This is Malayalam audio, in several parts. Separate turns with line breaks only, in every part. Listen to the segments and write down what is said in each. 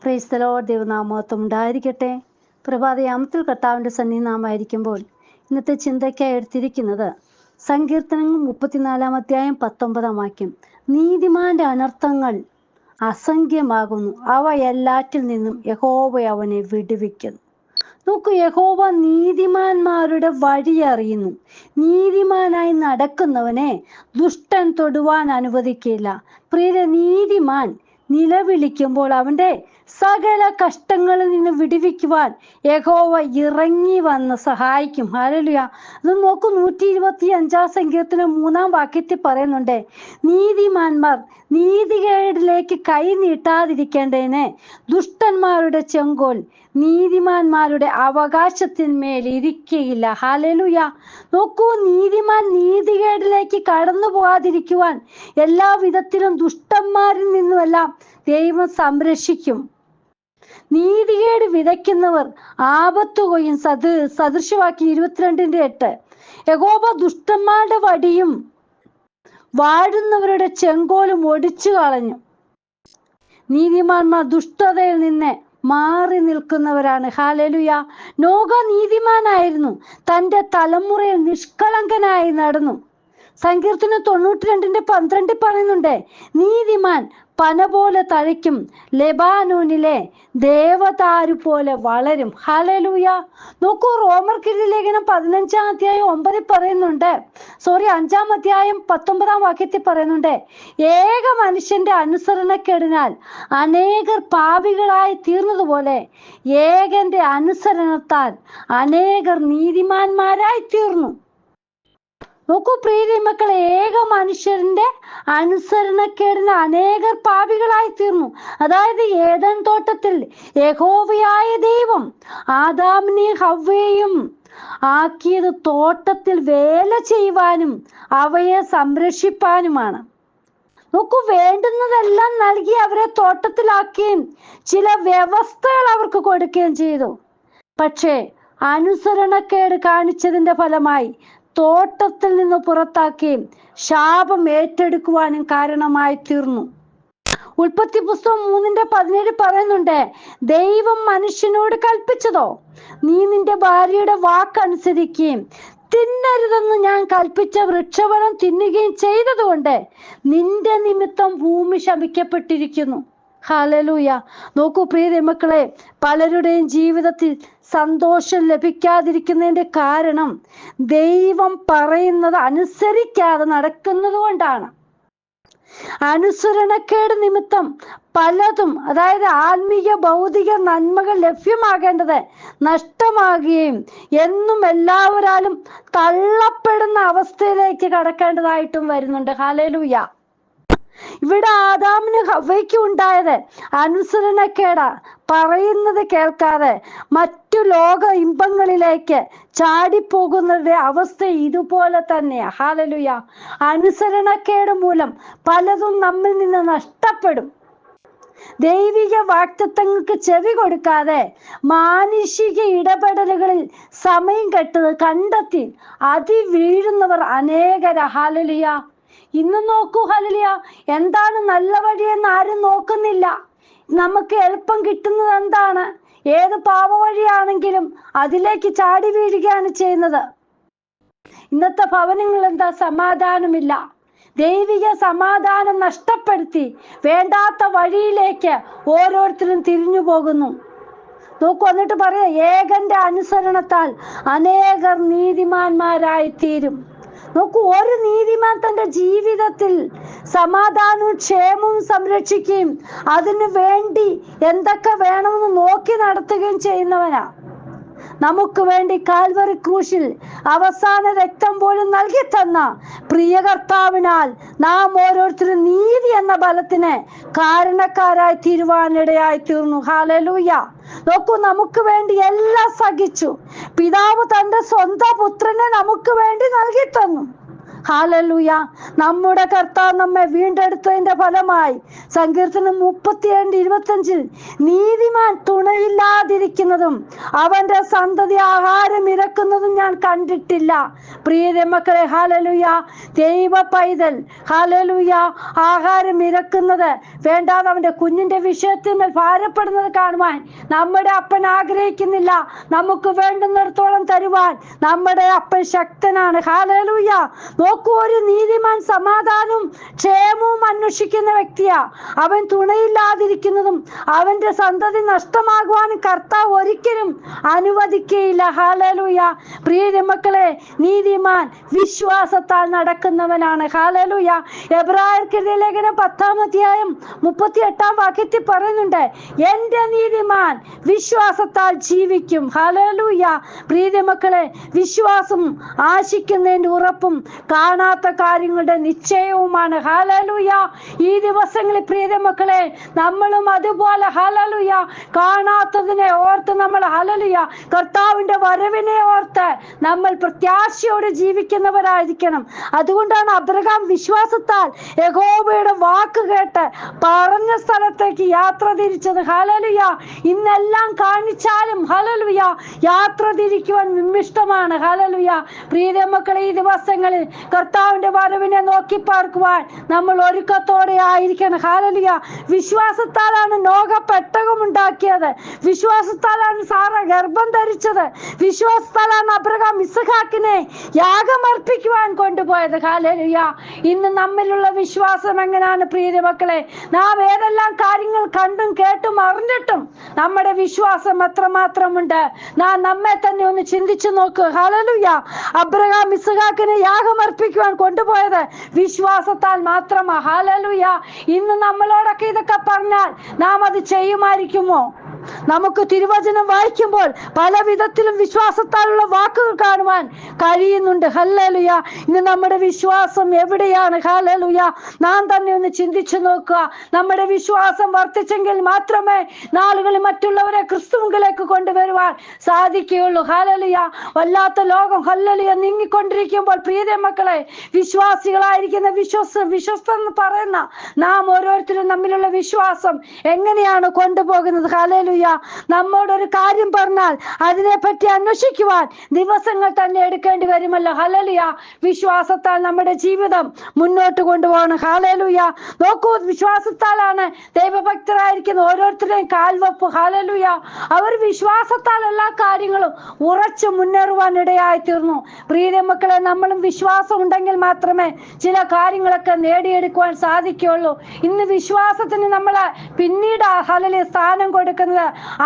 Praise the Lord. ദൈവനാമമഹത്വം ഉണ്ടായിരിക്കട്ടെ. പ്രഭാതയാമത്തിൽ കർത്താവിൻ്റെ സന്നിധാനമായിരിക്കുമ്പോൾ ഇന്നത്തെ ചിന്തയ്ക്കായി എടുത്തിരിക്കുന്നത് സങ്കീർത്തനങ്ങൾ 34 അധ്യായം 19 വാക്യം. നീതിമാന്റെ അനർത്ഥങ്ങൾ അസംഖ്യമാകുന്നു, അവ എല്ലാറ്റിൽ നിന്നും യഹോവ അവനെ വിടുവിക്കുന്നു. നോക്കൂ, യഹോവ നീതിമാന്മാരുടെ വഴി അറിയുന്നു. നീതിമാനായി നടക്കുന്നവനെ ദുഷ്ടൻ തൊടുവാൻ അനുവദിക്കില്ല. പ്രിയരെ, നീതിമാൻ നിലവിളിക്കുമ്പോൾ അവൻ്റെ സകല കഷ്ടങ്ങളിൽ നിന്ന് വിടുവിക്കുവാൻ യഹോവ ഇറങ്ങി വന്ന് സഹായിക്കും. ഹല്ലേലൂയ. അത് നോക്കൂ, 125 സങ്കീർത്തനം 3 വാക്യത്തിൽ പറയുന്നുണ്ട്, നീതിമാന്മാർ നീതികേടിലേക്ക് കൈ നീട്ടാതിരിക്കേണ്ടതിന് ദുഷ്ടന്മാരുടെ ചെങ്കോൽ നീതിമാന്മാരുടെ അവകാശത്തിന്മേൽ ഇരിക്കയില്ല. ഹല്ലേലൂയ. നോക്കൂ, നീതിമാൻ നീതികേടിലേക്ക് കടന്നു പോകാതിരിക്കുവാൻ എല്ലാ വിധത്തിലും ദുഷ്ടന്മാരിൽ നിന്നുമെല്ലാം ദൈവം സംരക്ഷിക്കും. നീതികേട് വിതയ്ക്കുന്നവർ ആപത്ത് കൊയ്യും. സദൃശവാക്യം 22:8. യഹോവ ദുഷ്ടന്മാരുടെ വടിയും വാഴുന്നവരുടെ ചെങ്കോലും ഒടിച്ചു കളഞ്ഞു. നീതിമാന്മാർ ദുഷ്ടതയിൽ നിന്ന് മാറി നിൽക്കുന്നവരാണ്. ഹല്ലേലൂയ. നോഹ നീതിമാനായിരുന്നു, തൻ്റെ തലമുറയിൽ നിഷ്കളങ്കനായി നടന്നു. സങ്കീർത്തനം 92:12 പറയുന്നുണ്ട്, നീതിമാൻ പന പോലെ തഴയ്ക്കും, ലെബാനോനിലെ ദേവദാരു പോലെ വളരും. ഹല്ലേലൂയ. നോക്കൂ, റോമർക്കെഴുതിയ ലേഖനം 15 അധ്യായം 9 പറയുന്നുണ്ട്, 5 അധ്യായം 19 വാക്യത്തിൽ പറയുന്നുണ്ട്, ഏക മനുഷ്യന്റെ അനുസരണക്കേടിനാൽ അനേകർ പാപികളായി തീർന്നതുപോലെ ഏകന്റെ അനുസരണത്താൽ അനേകർ നീതിമാന്മാരായി തീർന്നു. നോക്കൂ പ്രിയ മക്കളെ, ഏക മനുഷ്യന്റെ അനുസരണക്കേടിന് അനേകർ പാപികളായി തീർന്നു. അതായത് ഏദൻ തോട്ടത്തിൽ യഹോവയായ ദൈവം ആദാമിനെയും ഹവ്വയെയും ആക്കിയത് തോട്ടത്തിൽ വേല ചെയ്യുവാനും അവയെ സംരക്ഷിപ്പാനുമാണ്. നോക്കൂ, വേണ്ടുന്നതെല്ലാം നൽകി അവരെ തോട്ടത്തിലാക്കുകയും ചില വ്യവസ്ഥകൾ അവർക്ക് കൊടുക്കുകയും ചെയ്തു. പക്ഷേ അനുസരണക്കേട് കാണിച്ചതിന്റെ ഫലമായി തോട്ടത്തിൽ നിന്ന് പുറത്താക്കുകയും ശാപം ഏറ്റെടുക്കുവാനും കാരണമായി തീർന്നു. ഉൽപ്പത്തി പുസ്തകം 3:17 പറയുന്നുണ്ട്, ദൈവം മനുഷ്യനോട് കൽപ്പിച്ചതോ, നീ നിന്റെ ഭാര്യയുടെ വാക്കനുസരിക്കുകയും തിന്നരുതെന്ന് ഞാൻ കൽപ്പിച്ച വൃക്ഷഫലം തിന്നുകയും ചെയ്തതുകൊണ്ട് നിന്റെ നിമിത്തം ഭൂമി ശപിക്കപ്പെട്ടിരിക്കുന്നു. ഹല്ലേലൂയ. നോക്കൂ പ്രിയ മക്കളെ, പലരുടെയും ജീവിതത്തിൽ സന്തോഷം ലഭിക്കാതിരിക്കുന്നതിന്റെ കാരണം ദൈവം പറയുന്നത് അനുസരിക്കാതെ നടക്കുന്നത് കൊണ്ടാണ്. അനുസരണക്കേട് നിമിത്തം പലതും, അതായത് ആത്മീയ ഭൗതിക നന്മകൾ ലഭ്യമാകേണ്ടത് നഷ്ടമാകുകയും എന്നും എല്ലാവരാലും തള്ളപ്പെടുന്ന അവസ്ഥയിലേക്ക് കടക്കേണ്ടതായിട്ടും വരുന്നുണ്ട്. ഹല്ലേലൂയ. ഇവിടെ ആദാമിന് ഹവ്വയ്ക്കും ഉണ്ടായത് അനുസരണക്കേടാ. പറയുന്നത് കേൾക്കാതെ മറ്റു ലോക ഇമ്പങ്ങളിലേക്ക് ചാടിപ്പോകുന്നവരുടെ അവസ്ഥ ഇതുപോലെ തന്നെയാ. ഹല്ലേലൂയ. അനുസരണക്കേട് മൂലം പലതും നമ്മിൽ നിന്ന് നഷ്ടപ്പെടും. ദൈവിക വാഗ്ദത്തങ്ങൾക്ക് ചെവി കൊടുക്കാതെ മാനുഷിക ഇടപെടലുകളിൽ സമയം കണ്ടെത്തി വീഴുന്നവർ അനേകര. ഹല്ലേലൂയ. ഇന്ന് നോക്കൂ, ഹല്ലേലൂയ, എന്താണ് നല്ല വഴിയെന്ന് ആരും നോക്കുന്നില്ല. നമുക്ക് എളുപ്പം കിട്ടുന്നത് എന്താണ്? ഏത് പാപവഴിയാണെങ്കിലും അതിലേക്ക് ചാടി വീഴുകയാണ് ചെയ്യുന്നത്. ഇന്നത്തെ ഭവനങ്ങൾ എന്താ? സമാധാനമില്ല. ദൈവിക സമാധാനം നഷ്ടപ്പെടുത്തി വേണ്ടാത്ത വഴിയിലേക്ക് ഓരോരുത്തരും തിരിഞ്ഞു പോകുന്നു. നോക്കൂ, എന്നിട്ട് പറയാ, ഏകന്റെ അനുസരണത്താൽ അനേകർ നീതിമാന്മാരായി തീരും. നോക്കൂ, ഒരു നീതിമാൻ തന്റെ ജീവിതത്തിൽ സമാധാനവും ക്ഷേമവും സംരക്ഷിക്കുകയും അതിനു വേണ്ടി എന്തൊക്കെ വേണമെന്ന് നോക്കി നടത്തുകയും ചെയ്യുന്നവനാ. നമുക്ക് വേണ്ടി കാൽവറി ക്രൂശിൽ അവസാന രക്തം പോലും നൽകി തന്ന പ്രിയ കർത്താവിനാൽ നാം ഓരോരുത്തരും നീതി എന്ന ബലത്തിന് കാരണക്കാരായി തീരുവാനിടയായി തീർന്നു. ഹല്ലേലൂയ. നോക്കൂ, നമുക്ക് വേണ്ടി എല്ലാം സഹിച്ചു. പിതാവ് തന്റെ സ്വന്തം പുത്രനെ നമുക്ക് വേണ്ടി നൽകി തന്നു. ഹല്ലേലൂയ. നമ്മുടെ കർത്താവ് നമ്മെ വീണ്ടെടുത്തതിന്റെ ഫലമായി സങ്കീർത്തനം 37:25 നീതിമാൻ തുണയില്ലാതിരിക്കുന്നതും അവന്റെ സന്തതി ആഹാരം ഇരക്കുന്നതും ഞാൻ കണ്ടിട്ടില്ല. പ്രിയ മക്കളെ, ഹല്ലേലൂയ, ദൈവ പൈതൽ, ഹല്ലേലൂയ, ആഹാരം ഇരക്കുന്നത് വേണ്ടാതെ അവന്റെ കുഞ്ഞിന്റെ വിഷയത്തിൽ ഭാരപ്പെടുന്നത് കാണുവാൻ നമ്മുടെ അപ്പൻ ആഗ്രഹിക്കുന്നില്ല. നമുക്ക് വേണ്ടുന്നിടത്തോളം തരുവാൻ നമ്മുടെ അപ്പൻ ശക്തനാണ്. ഹല്ലേലൂയ. നോക്കൂ, ഒരു നീതിമാൻ സമാധാനവും ക്ഷേമവും അന്വേഷിക്കുന്ന വ്യക്തിയാ. അവൻ തുണയില്ലാതിരിക്കുന്നതും അവന്റെ സന്തതി നഷ്ടമാകുവാനും കർത്താവ് ഒരിക്കലും അനുവദിക്കുകയില്ല. ഹല്ലേലൂയ. പ്രിയ മക്കളെ, നീതിമാൻ വിശ്വാസത്താൽ നടക്കുന്നവനാണ്. ഹല്ലേലൂയ. എബ്രായർക്കെഴുതിയ ലേഖനം 10:38 പറയുന്നുണ്ട്, എന്റെ നീതിമാൻ വിശ്വാസത്താൽ ജീവിക്കും. ഹല്ലേലൂയ. പ്രിയ മക്കളെ, വിശ്വാസം ആശിക്കുന്നതിന്റെ ഉറപ്പും കാണാത്ത കാര്യങ്ങളുടെ നിശ്ചയവുമാണ്. ഹല്ലേലൂയ. ഈ ദിവസങ്ങളിൽ പ്രിയ മക്കളെ, നമ്മളും അതുപോലെ ഹല്ലേലൂയ കാണാത്തതിനെ ഓർത്ത് നമ്മൾ ഹല്ലേലൂയ കർത്താവിന്റെ വരവിനെ ഓർത്ത് നമ്മൾ പ്രത്യാശയോടെ ജീവിക്കുന്നവരായിരിക്കണം. അതുകൊണ്ടാണ് അബ്രഹാം വിശ്വാസത്താൽ യഹോവയുടെ വാക്ക് കേട്ട് പറഞ്ഞ സ്ഥലത്തേക്ക് യാത്ര തിരിച്ചത്. ഹല്ലേലൂയ. ഇന്നെല്ലാം കാണിച്ചാലും ഹല്ലേലൂയ യാത്ര തിരിക്കുവാൻ വിമ്മിഷ്ടമാണ്. ഹല്ലേലൂയ. പ്രിയ മക്കളെ, ഈ ദിവസങ്ങളിൽ കർത്താവിന്റെ വരവിനെ നോക്കി പാർക്കുവാൻ നമ്മൾ ഒരുക്കത്തോടെ ആയിരിക്കണം. ഹല്ലേലൂയ. വിശ്വാസത്താലാണ് നോഹ പെട്ടകം ഉണ്ടാക്കിയത്. വിശ്വാസത്താലാണ് സാറ ഗർഭം ധരിച്ചത്. വിശ്വാസത്താലാണ് അബ്രഹാം ഇസ്ഹാക്കിനെ യാഗമർപ്പിക്കുവാൻ കൊണ്ടുപോയത്. ഹല്ലേലൂയ. ഇന്ന് നമ്മിലുള്ള വിശ്വാസം എങ്ങനെയാണ് പ്രിയ മക്കളെ? നാം ഏതെല്ലാം കാര്യങ്ങൾ കണ്ടും കേട്ടും അറിഞ്ഞിട്ടും നമ്മുടെ വിശ്വാസം എത്രമാത്രമുണ്ട്? നാം നമ്മെ തന്നെ ഒന്ന് ചിന്തിച്ചു നോക്കുക. ഹല്ലേലൂയ. അബ്രഹാം ഇസ്ഹാക്കിനെ യാഗമർപ്പിക്കുവാൻ കൊണ്ടുപോയത് വിശ്വാസത്താൽ മാത്രമാ. ഹല്ലേലൂയ. ഇന്ന് നമ്മളോടൊക്കെ ഇതൊക്കെ പറഞ്ഞാൽ നാം അത് ചെയ്യുമായിരിക്കുമോ? നമുക്ക് തിരുവചനം വായിക്കുമ്പോൾ പല വിധത്തിലും വിശ്വാസത്താലുള്ള വാക്കുകൾ കാണുവാൻ കഴിയുന്നുണ്ട്. ഹല്ലേലൂയ. ഇന്ന് നമ്മുടെ വിശ്വാസം എവിടെയാണ്? ഹല്ലേലൂയ. നാം തന്നെ ഒന്ന് ചിന്തിച്ചു നോക്കുക. നമ്മുടെ വിശ്വാസം വർദ്ധിച്ചെങ്കിൽ മാത്രമേ നാളുകളിൽ മറ്റുള്ളവരെ ക്രിസ്തുവിലേക്ക് കൊണ്ടുവരുവാൻ സാധിക്കുകയുള്ളൂ. ഹല്ലേലൂയ. വല്ലാത്ത ലോകം ഹല്ലേലൂയ നീങ്ങിക്കൊണ്ടിരിക്കുമ്പോൾ പ്രിയ മക്കളെ, വിശ്വാസികളായിരിക്കുന്ന വിശ്വസ്തർ എന്ന് പറയുന്ന നാം ഓരോരുത്തരും തമ്മിലുള്ള വിശ്വാസം എങ്ങനെയാണ് കൊണ്ടുപോകുന്നത്? ഹല്ലേലൂയ. നമ്മോടൊരു കാര്യം പറഞ്ഞാൽ അതിനെപ്പറ്റി അന്വേഷിക്കുവാൻ ദിവസങ്ങൾ തന്നെ എടുക്കേണ്ടി വരുമല്ലോ. ഹല്ലേലൂയ. വിശ്വാസത്താൽ നമ്മുടെ ജീവിതം മുന്നോട്ട് കൊണ്ടുപോകണം. ഹല്ലേലൂയ. നോക്കൂ, വിശ്വാസത്താലാണ് ദൈവഭക്തരായിരിക്കുന്ന ഓരോരുത്തരുടെയും കാൽവെപ്പ്. ഹല്ലേലൂയ. അവർ വിശ്വാസത്താൽ എല്ലാ കാര്യങ്ങളും ഉറച്ചു മുന്നേറുവാൻ ഇടയായി തീർന്നു. പ്രിയ മക്കളെ, നമ്മളും വിശ്വാസം ഉണ്ടെങ്കിൽ മാത്രമേ ചില കാര്യങ്ങളൊക്കെ നേടിയെടുക്കുവാൻ സാധിക്കുകയുള്ളൂ. ഇന്ന് വിശ്വാസത്തിന് നമ്മൾ പിന്നീട് ഹല്ലേലൂയ സ്ഥാനം കൊടുക്കുന്നത്.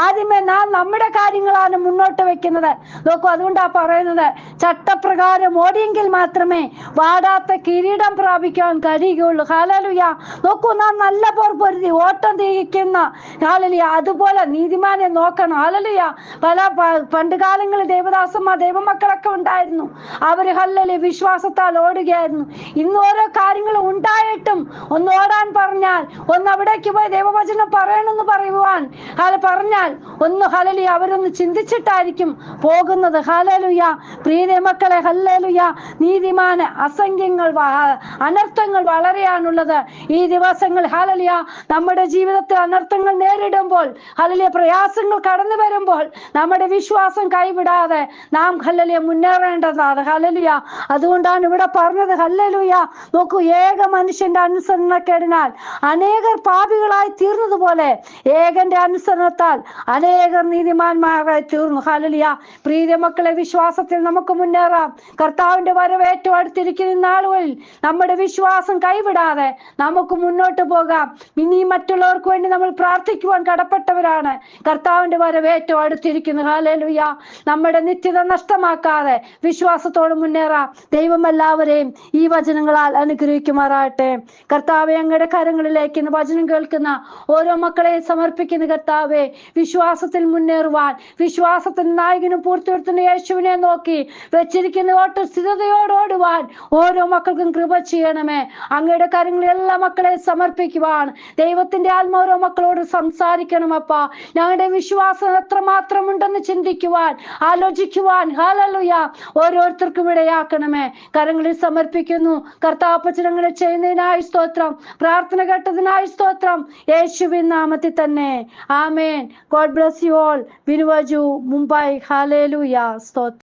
ആദ്യമേ നാം നമ്മുടെ കാര്യങ്ങളാണ് മുന്നോട്ട് വെക്കുന്നത്. നോക്കൂ, അതുകൊണ്ടാ പറയുന്നത്, ചട്ടപ്രകാരം ഓടിയെങ്കിൽ മാത്രമേ വാടാത്ത കിരീടം പ്രാപിക്കാൻ കഴിയുകയുള്ളൂ. ഹല്ലേലൂയ. നോക്കൂ, നാം നല്ല പോർ പൊരുതി ഓട്ടം തികയ്ക്കുന്ന ഹല്ലേലൂയ അതുപോലെ നീതിമാനെ നോക്കണം. ഹല്ലേലൂയ. പണ്ട് കാലങ്ങളിൽ ദേവദാസന്മാർ ദൈവമക്കളൊക്കെ ഉണ്ടായിരുന്നു. അവർ ഹല്ലേലൂയ വിശ്വാസത്താൽ ഓടുകയായിരുന്നു. ഇന്ന് ഓരോ കാര്യങ്ങളും ഉണ്ടായിട്ടും ഒന്ന് ഓടാൻ പറഞ്ഞാൽ, ഒന്ന് അവിടേക്ക് പോയി ദൈവവചനം പറയണമെന്ന് പറയുവാൻ പറഞ്ഞാൽ ഒന്ന് ഹല്ലേലൂയ അവരൊന്ന് ചിന്തിച്ചിട്ടായിരിക്കും പോകുന്നത്. ഹല്ലേലൂയ. പ്രിയ മക്കളെ, ഹല്ലേലൂയ, നീതിമാന് അസംഖ്യങ്ങൾ അനർത്ഥങ്ങൾ വളരെയാണുള്ളത് ഈ ദിവസങ്ങൾ. ഹല്ലേലൂയ. നമ്മുടെ ജീവിതത്തിൽ അനർത്ഥങ്ങൾ നേരിടുമ്പോൾ, ഹല്ലേലൂയ പ്രയാസങ്ങൾ കടന്നു വരുമ്പോൾ നമ്മുടെ വിശ്വാസം കൈവിടാതെ നാം ഹല്ലേലൂയ മുന്നേറേണ്ടതാണ്. ഹല്ലേലൂയ. അതുകൊണ്ടാണ് ഇവിടെ പറഞ്ഞത്. ഹല്ലേലൂയ. നോക്കൂ, ഏക മനുഷ്യന്റെ അനുസരണക്കേടിനാൽ അനേകർ പാപികളായി തീർന്നതുപോലെ ഏകന്റെ അനുസരണത്താൽ അനേകർ നീതിമാന്മാരായി തീർന്നു. ഹല്ലേലൂയ. പ്രിയ മക്കളെ, വിശ്വാസത്തിൽ നമുക്ക് മുന്നേറാം. കർത്താവിന്റെ വരവ് ഏറ്റവും അടുത്തിരിക്കുന്ന നാളുകളിൽ നമ്മുടെ വിശ്വാസം കൈവിടാതെ നമുക്ക് മുന്നോട്ട് പോകാം. ഇനി മറ്റുള്ളവർക്ക് വേണ്ടി നമ്മൾ പ്രാർത്ഥിക്കുവാൻ കടപ്പെട്ടവരാണ്. കർത്താവിന്റെ വരവ് ഏറ്റവും അടുത്തിരിക്കുന്നു. ഹല്ലേലൂയ. നമ്മുടെ നിത്യത നഷ്ടമാക്കാതെ വിശ്വാസത്തോട് മുന്നേറാം. ദൈവം എല്ലാവരെയും ഈ വചനങ്ങളാൽ അനുഗ്രഹിക്കുമാറാകട്ടെ. കർത്താവെ, അങ്ങയുടെ കരങ്ങളിലേക്ക് വചനം കേൾക്കുന്ന ഓരോ മക്കളെയും സമർപ്പിക്കുന്ന കർത്താവെ, വിശ്വാസത്തിൽ മുന്നേറുവാൻ, വിശ്വാസത്തിന് നായകനും പൂർത്തിയെടുത്തുന്ന യേശുവിനെ നോക്കി വെച്ചിരിക്കുന്ന ഓട്ട സ്ഥിരതയോടോടുവാൻ ഓരോ മക്കൾക്കും കൃപ ചെയ്യണമേ. അങ്ങയുടെ കാര്യങ്ങളിൽ എല്ലാ മക്കളെ സമർപ്പിക്കുവാൻ ദൈവത്തിന്റെ ആത്മാ ഓരോ മക്കളോട് സംസാരിക്കണം അപ്പാ. ഞങ്ങളുടെ വിശ്വാസം എത്രമാത്രം ഉണ്ടെന്ന് ചിന്തിക്കുവാൻ, ആലോചിക്കുവാൻ ഹല്ലേലൂയ ഓരോരുത്തർക്കും ഇടയാക്കണമേ. കരങ്ങളിൽ സമർപ്പിക്കുന്നു. കർത്താപ്പച്ചനങ്ങളെ ചെയ്യുന്നതിനായി സ്തോത്രം. പ്രാർത്ഥന കേട്ടതിനായി സ്തോത്രം. യേശുവിൻ നാമത്തിൽ തന്നെ ആമേൻ. God bless you all. ബിനുവജു, മുംബൈ. ഹല്ലേലൂയ. സ്തോത്രം.